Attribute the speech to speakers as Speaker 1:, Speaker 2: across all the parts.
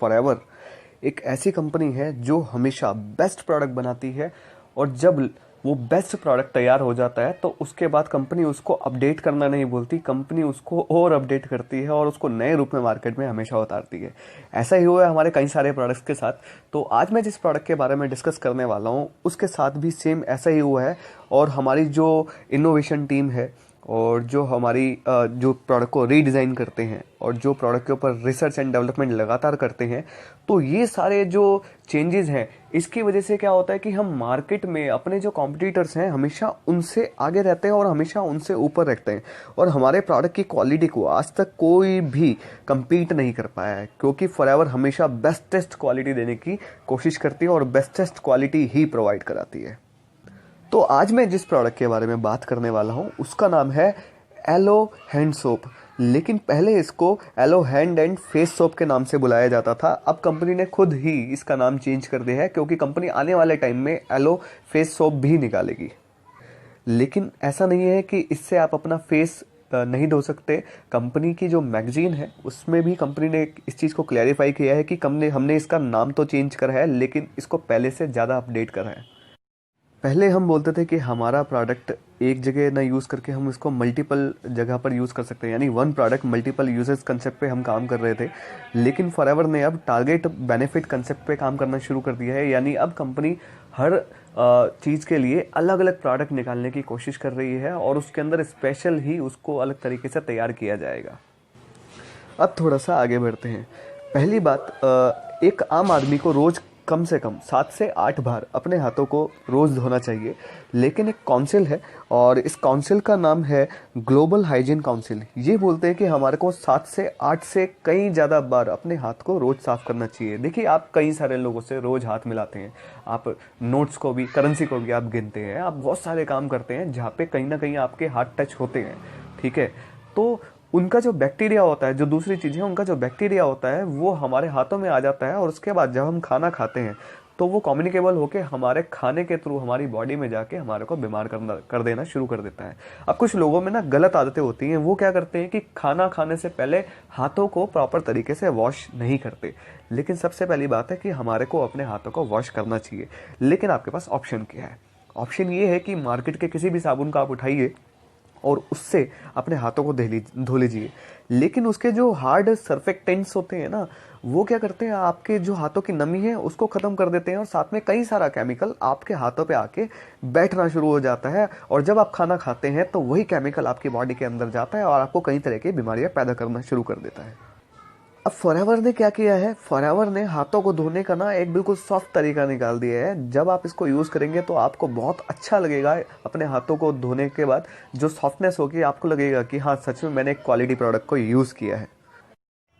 Speaker 1: Forever एक ऐसी company है जो हमेशा बेस्ट प्रोडक्ट बनाती है, और जब वो बेस्ट प्रोडक्ट तैयार हो जाता है तो उसके बाद कंपनी उसको अपडेट करना नहीं बोलती, कंपनी उसको और अपडेट करती है और उसको नए रूप में मार्केट में हमेशा उतारती है। ऐसा ही हुआ है हमारे कई सारे प्रोडक्ट्स के साथ। तो आज मैं जिस प्रोडक्ट के बारे में डिस्कस करने वाला हूँ उसके साथ भी सेम ऐसा ही हुआ है, और हमारी जो इनोवेशन टीम है और जो हमारी जो प्रोडक्ट को रीडिज़ाइन करते हैं और जो प्रोडक्ट के ऊपर रिसर्च एंड डेवलपमेंट लगातार करते हैं, तो ये सारे जो चेंजेस हैं इसकी वजह से क्या होता है कि हम मार्केट में अपने जो कॉम्पिटिटर्स हैं हमेशा उनसे आगे रहते हैं और हमेशा उनसे ऊपर रखते हैं, और हमारे प्रोडक्ट की क्वालिटी को आज तक कोई भी compete नहीं कर पाया है, क्योंकि फॉरएवर हमेशा बेस्टेस्ट क्वालिटी देने की कोशिश करती है और बेस्टेस्ट क्वालिटी ही प्रोवाइड कराती है। तो आज मैं जिस प्रोडक्ट के बारे में बात करने वाला हूँ उसका नाम है एलो हैंड सोप। लेकिन पहले इसको aloe hand and face soap के नाम से बुलाया जाता था। अब कंपनी ने खुद ही इसका नाम चेंज कर दिया है, क्योंकि कंपनी आने वाले टाइम में एलो फेस सोप भी निकालेगी। लेकिन ऐसा नहीं है कि इससे आप अपना फेस नहीं धो सकते। कंपनी की जो मैगजीन है उसमें भी कंपनी ने इस चीज़ को क्लैरिफाई किया है कि हमने इसका नाम तो चेंज करा है, लेकिन इसको पहले से ज़्यादा अपडेट करा है। पहले हम बोलते थे कि हमारा प्रोडक्ट एक जगह ना यूज़ करके हम इसको मल्टीपल जगह पर यूज़ कर सकते हैं, यानी one product multiple uses concept पे हम काम कर रहे थे। लेकिन फॉरएवर ने अब टारगेट बेनिफिट कंसेप्ट पे काम करना शुरू कर दिया है, यानी अब कंपनी हर चीज़ के लिए अलग अलग प्रोडक्ट निकालने की कोशिश कर रही है और उसके अंदर स्पेशल ही उसको अलग तरीके से तैयार किया जाएगा। अब थोड़ा सा आगे बढ़ते हैं। पहली बात, एक आम आदमी को रोज़ कम से कम 7 से 8 बार अपने हाथों को रोज़ धोना चाहिए। लेकिन एक काउंसिल है और इस काउंसिल का नाम है ग्लोबल हाइजीन काउंसिल। ये बोलते हैं कि हमारे को 7 से 8 से कई ज़्यादा बार अपने हाथ को रोज़ साफ़ करना चाहिए। देखिए, आप कई सारे लोगों से रोज़ हाथ मिलाते हैं, आप नोट्स को भी, करेंसी को भी आप गिनते हैं, आप बहुत सारे काम करते हैं जहाँ पे कहीं ना कहीं आपके हाथ टच होते हैं, ठीक है। तो उनका जो बैक्टीरिया होता है, जो दूसरी चीज़ है, उनका जो बैक्टीरिया होता है वो हमारे हाथों में आ जाता है, और उसके बाद जब हम खाना खाते हैं तो वो कम्युनिकेबल होके हमारे खाने के थ्रू हमारी बॉडी में जाके हमारे को बीमार कर देना शुरू कर देता है। अब कुछ लोगों में ना गलत आदतें होती हैं। वो क्या करते हैं कि खाना खाने से पहले हाथों को प्रॉपर तरीके से वॉश नहीं करते। लेकिन सबसे पहली बात है कि हमारे को अपने हाथों को वॉश करना चाहिए। लेकिन आपके पास ऑप्शन क्या है? ऑप्शन ये है कि मार्केट के किसी भी साबुन का आप उठाइए और उससे अपने हाथों को धो लीजिए। लेकिन उसके जो हार्ड सर्फेक्टेंट्स होते हैं ना, वो क्या करते हैं, आपके जो हाथों की नमी है उसको ख़त्म कर देते हैं, और साथ में कई सारा केमिकल आपके हाथों पे आके बैठना शुरू हो जाता है। और जब आप खाना खाते हैं तो वही केमिकल आपकी बॉडी के अंदर जाता है और आपको कई तरह की बीमारियां पैदा करना शुरू कर देता है। अब फॉरएवर ने क्या किया है, फॉरएवर ने हाथों को धोने का ना एक बिल्कुल सॉफ्ट तरीका निकाल दिया है। जब आप इसको यूज़ करेंगे तो आपको बहुत अच्छा लगेगा। अपने हाथों को धोने के बाद जो सॉफ्टनेस होगी, आपको लगेगा कि हाँ, सच में मैंने एक क्वालिटी प्रोडक्ट को यूज़ किया है।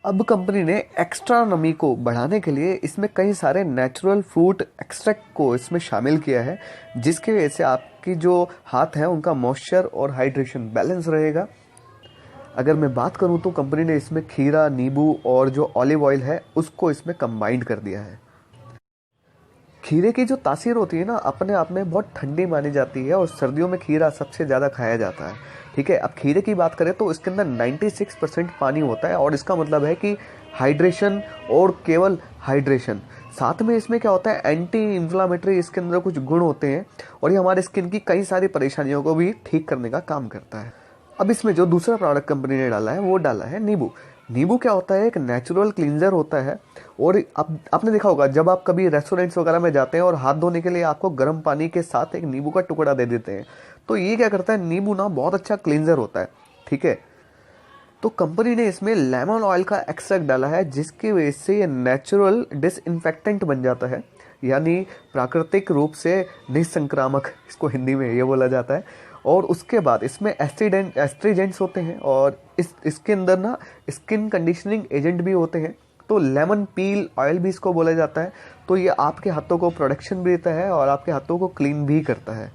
Speaker 1: अब कंपनी ने एक्स्ट्रा नमी को बढ़ाने के लिए इसमें कई सारे नेचुरल फ्रूट एक्सट्रैक्ट को इसमें शामिल किया है, जिसकी वजह से आपकी जो हाथ है उनका मॉइस्चर और हाइड्रेशन बैलेंस रहेगा। अगर मैं बात करूं तो कंपनी ने इसमें खीरा, नींबू और जो ऑलिव ऑयल है उसको इसमें कंबाइंड कर दिया है। खीरे की जो तासीर होती है ना, अपने आप में बहुत ठंडी मानी जाती है, और सर्दियों में खीरा सबसे ज़्यादा खाया जाता है, ठीक है। अब खीरे की बात करें तो इसके अंदर 96% पानी होता है, और इसका मतलब है कि हाइड्रेशन और केवल हाइड्रेशन। साथ में इसमें क्या होता है, एंटी इन्फ्लामेटरी इसके अंदर कुछ गुण होते हैं, और ये हमारे स्किन की कई सारी परेशानियों को भी ठीक करने का काम करता है। अब इसमें जो दूसरा प्रोडक्ट कंपनी ने डाला है वो डाला है नींबू। नींबू क्या होता है, एक नेचुरल क्लींजर होता है। और आपने देखा होगा, जब आप कभी रेस्टोरेंट्स वगैरह में जाते हैं और हाथ धोने के लिए आपको गर्म पानी के साथ एक नींबू का टुकड़ा दे देते हैं, तो ये क्या करता है, नींबू ना बहुत अच्छा क्लींजर होता है, ठीक है। तो कंपनी ने इसमें लेमन ऑयल का एक्सट्रैक्ट डाला है, जिसकी वजह से ये नेचुरल डिसइंफेक्टेंट बन जाता है, यानी प्राकृतिक रूप से निसंक्रामक, इसको हिंदी में ये बोला जाता है। और उसके बाद इसमें एस्ट्रीजेंट्स होते हैं, और इसके अंदर ना स्किन कंडीशनिंग एजेंट भी होते हैं। तो लेमन पील ऑयल भी इसको बोला जाता है। तो ये आपके हाथों को प्रोटेक्शन भी देता है और आपके हाथों को क्लीन भी करता है।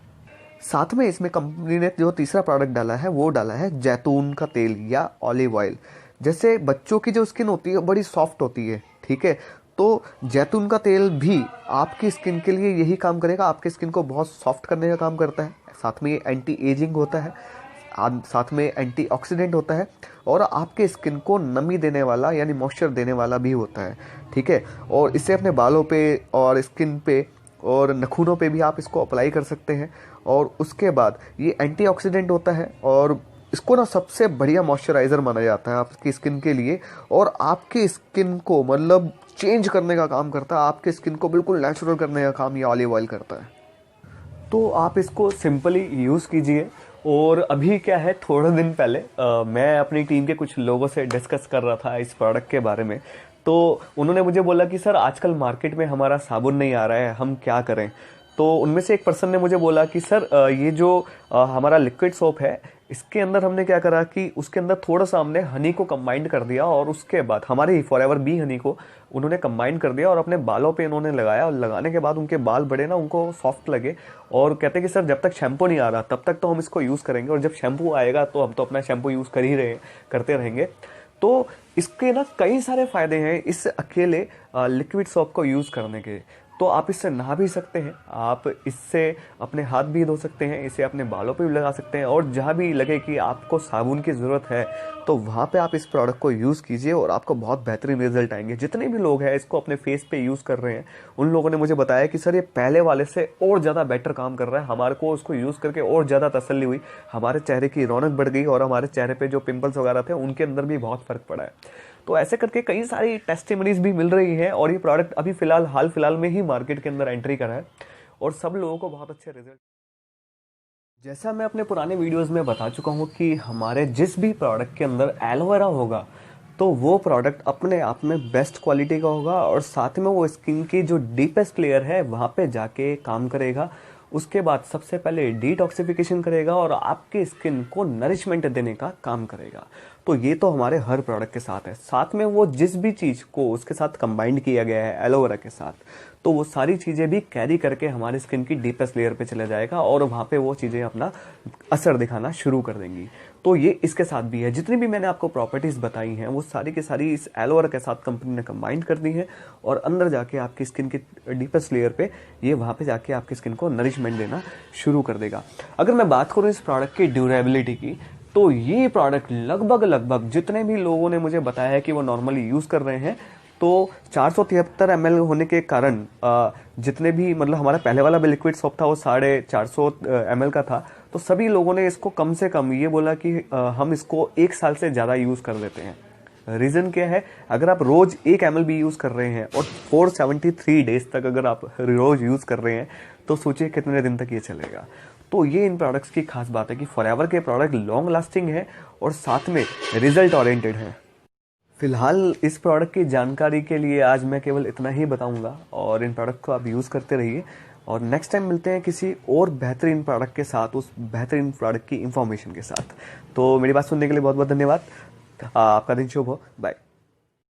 Speaker 1: साथ में इसमें कंपनी ने जो तीसरा प्रोडक्ट डाला है वो डाला है जैतून का तेल या ऑलिव ऑयल। जैसे बच्चों की जो स्किन होती है बड़ी सॉफ्ट होती है, ठीक है, तो जैतून का तेल भी आपकी स्किन के लिए यही काम करेगा, आपकी स्किन को बहुत सॉफ्ट करने का काम करता है। साथ में ये एंटी एजिंग होता है, साथ में एंटीऑक्सीडेंट होता है, और आपके स्किन को नमी देने वाला यानी मॉइस्चर देने वाला भी होता है, ठीक है। और इसे अपने बालों पे और स्किन पे और नखूनों पे भी आप इसको अप्लाई कर सकते हैं। और उसके बाद ये एंटीऑक्सीडेंट होता है और इसको ना सबसे बढ़िया मॉइस्चराइज़र माना जाता है आपकी स्किन के लिए। और आपकी स्किन को मतलब चेंज करने का काम करता है, आपके स्किन को बिल्कुल नेचुरल करने का काम ये ऑलिव ऑयल करता है। तो आप इसको सिंपली यूज़ कीजिए। और अभी क्या है, थोड़े दिन पहले मैं अपनी टीम के कुछ लोगों से डिस्कस कर रहा था इस प्रोडक्ट के बारे में। तो उन्होंने मुझे बोला कि सर आजकल मार्केट में हमारा साबुन नहीं आ रहा है, हम क्या करें। तो उनमें से एक पर्सन ने मुझे बोला कि सर ये जो हमारा लिक्विड सोप है, इसके अंदर हमने क्या करा कि उसके अंदर थोड़ा सा हमने हनी को कंबाइंड कर दिया और उसके बाद हमारे फॉरएवर बी हनी को उन्होंने कंबाइंड कर दिया और अपने बालों पे इन्होंने लगाया। और लगाने के बाद उनके बाल बड़े ना उनको सॉफ्ट लगे और कहते कि सर जब तक शैम्पू नहीं आ रहा तब तक तो हम इसको यूज़ करेंगे, और जब शैम्पू आएगा तो हम तो अपना शैम्पू यूज़ कर ही रहे करते रहेंगे। तो इसके ना कई सारे फ़ायदे हैं इस अकेले लिक्विड सोप को यूज़ करने के। तो आप इससे नहा भी सकते हैं, आप इससे अपने हाथ भी धो सकते हैं, इसे अपने बालों पे भी लगा सकते हैं, और जहाँ भी लगे कि आपको साबुन की ज़रूरत है तो वहाँ पे आप इस प्रोडक्ट को यूज़ कीजिए और आपको बहुत बेहतरीन रिजल्ट आएंगे। जितने भी लोग हैं इसको अपने फेस पे यूज़ कर रहे हैं, उन लोगों ने मुझे बताया कि सर ये पहले वाले से और ज़्यादा बेटर काम कर रहा है, हमारे को उसको यूज़ करके और ज़्यादा तसल्ली हुई, हमारे चेहरे की रौनक बढ़ गई और हमारे चेहरे पर जो पिम्पल्स वगैरह थे उनके अंदर भी बहुत फ़र्क पड़ा है। तो ऐसे करके कई सारी टेस्टिमनीज भी मिल रही हैं और ये प्रोडक्ट अभी हाल फिलहाल में ही मार्केट के अंदर एंट्री करा है और सब लोगों को बहुत अच्छे रिजल्ट। जैसा मैं अपने पुराने वीडियोस में बता चुका हूँ कि हमारे जिस भी प्रोडक्ट के अंदर एलोवेरा होगा तो वो प्रोडक्ट अपने आप में बेस्ट क्वालिटी का होगा और साथ में वो स्किन की जो डीपेस्ट लेयर है वहाँ पे जाके काम करेगा। उसके बाद सबसे पहले डिटॉक्सिफिकेशन करेगा और आपके स्किन को नरिशमेंट देने का काम करेगा। तो ये तो हमारे हर प्रोडक्ट के साथ है। साथ में वो जिस भी चीज़ को उसके साथ कंबाइंड किया गया है एलोवेरा के साथ, तो वो सारी चीज़ें भी कैरी करके हमारी स्किन की डीपेस्ट लेयर पे चला जाएगा और वहाँ पे वो चीज़ें अपना असर दिखाना शुरू कर देंगी। तो ये इसके साथ भी है। जितनी भी मैंने आपको प्रॉपर्टीज़ बताई हैं वो सारी की सारी इस एलोवेरा के साथ कंपनी ने कंबाइंड कर दी है और अंदर जाके आपकी स्किन की डीपेस्ट लेयर पे ये वहाँ पे जाके आपकी स्किन को नरिशमेंट देना शुरू कर देगा। अगर मैं बात करूँ इस प्रोडक्ट की ड्यूरेबिलिटी की, तो ये प्रोडक्ट लगभग जितने भी लोगों ने मुझे बताया है कि वो नॉर्मली यूज़ कर रहे हैं, तो 473 ml होने के कारण जितने भी मतलब हमारा पहले वाला भी लिक्विड सोप था वो 450 ml का था, तो सभी लोगों ने इसको कम से कम ये बोला कि हम इसको 1 साल से ज़्यादा यूज़ कर लेते हैं। रीज़न क्या है, अगर आप रोज़ 1 ml भी यूज़ कर रहे हैं और 473 डेज तक अगर आप रोज़ यूज़ कर रहे हैं तो सोचिए कितने दिन तक ये चलेगा। तो ये इन प्रोडक्ट्स की खास बात है कि फॉरएवर के प्रोडक्ट लॉन्ग लास्टिंग है और साथ में रिजल्ट ओरिएंटेड है। फिलहाल इस प्रोडक्ट की जानकारी के लिए आज मैं केवल इतना ही बताऊंगा और इन प्रोडक्ट को आप यूज़ करते रहिए और नेक्स्ट टाइम मिलते हैं किसी और बेहतरीन प्रोडक्ट के साथ, उस बेहतरीन प्रोडक्ट की इंफॉर्मेशन के साथ। तो मेरी बात सुनने के लिए बहुत बहुत धन्यवाद। आपका दिन शुभ हो। बाय।